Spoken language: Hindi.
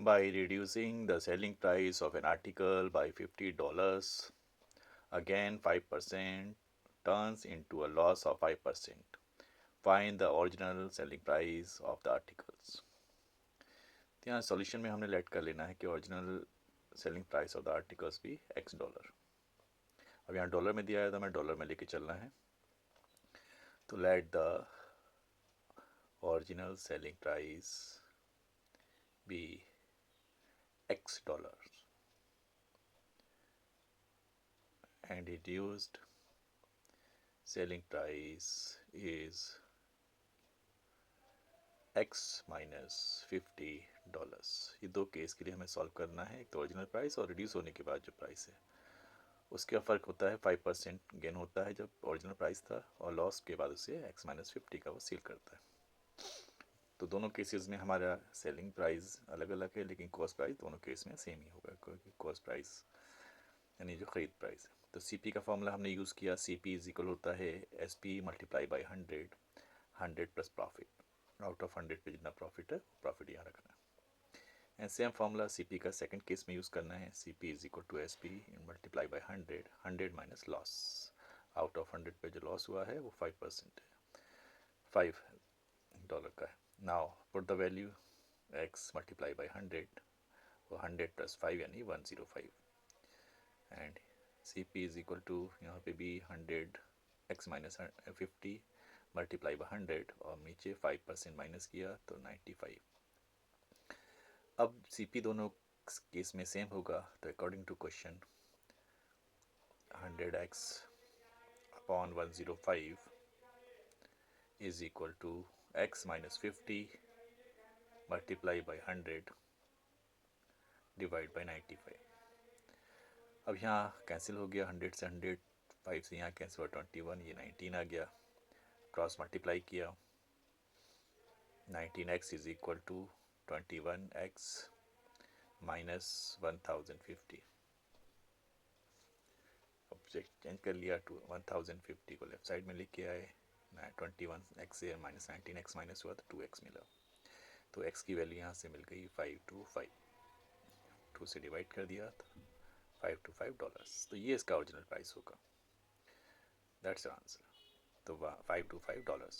by reducing the selling price of an article by $50, again 5% turns into a loss of 5%. Find the original selling price of the articles. तो यहाँ सॉल्यूशन में हमने लेट कर लेना है कि original selling price of the articles भी $X। अब यहाँ डॉलर में दिया है तो हमें डॉलर में लेके चलना है। तो let the original selling price be $X and reduced selling price is X minus $50। ये दो केस के लिए हमें सॉल्व करना है, एक तो ओरिजिनल प्राइस और रिड्यूस होने के बाद जो प्राइस है उसका फ़र्क होता है 5% गेन होता है जब ओरिजिनल प्राइस था, और लॉस के बाद उसे X minus 50 का वो सील करता है। तो दोनों केसेस में हमारा सेलिंग प्राइस अलग अलग है, लेकिन कॉस्ट प्राइस दोनों केस में सेम ही होगा, क्योंकि कॉस्ट प्राइस यानी जो ख़रीद प्राइस है। तो सी पी का फॉर्मूला हमने यूज़ किया, सी पी इज इक्वल होता है S P multiply by 100 plus profit. Out of 100 पे जितना प्रॉफिट है प्रॉफिट यहाँ रखना है। And same formula C P का सेकंड केस में यूज़ करना है, C P is equal to S P multiply by 100 minus loss. Out of 100 पे जो लॉस हुआ है वो 5% है, $5 का है। Now put the value x multiply by 100, वो 100 प्लस 5 यानी 105। And C P is equal to यहाँ पे भी 100 x माइनस 50 मल्टीप्लाई बाई 100 और नीचे 5% माइनस किया तो 95। अब सी पी दोनों केस में सेम होगा, तो according to question 100x upon 105 is equal to x minus 50 multiply by 100 divide by 95। अब यहाँ कैंसिल हो गया, 100 से 100, 5 से यहाँ कैंसिल हुआ 21, ये 19 आ गया। क्रॉस मल्टीप्लाई किया, 19x is equal to 21x minus 1050। Object change कर लिया, 1050 को लेफ्ट साइड में लिख के आए, 21x से माइनस 19x माइनस हुआ तो 2x मिला। तो x की वैल्यू यहाँ से मिल गई 525, 2 से डिवाइड कर दिया तो $525। तो ये इसका ओरिजिनल प्राइस होगा, दैट्स आंसर। तो $525।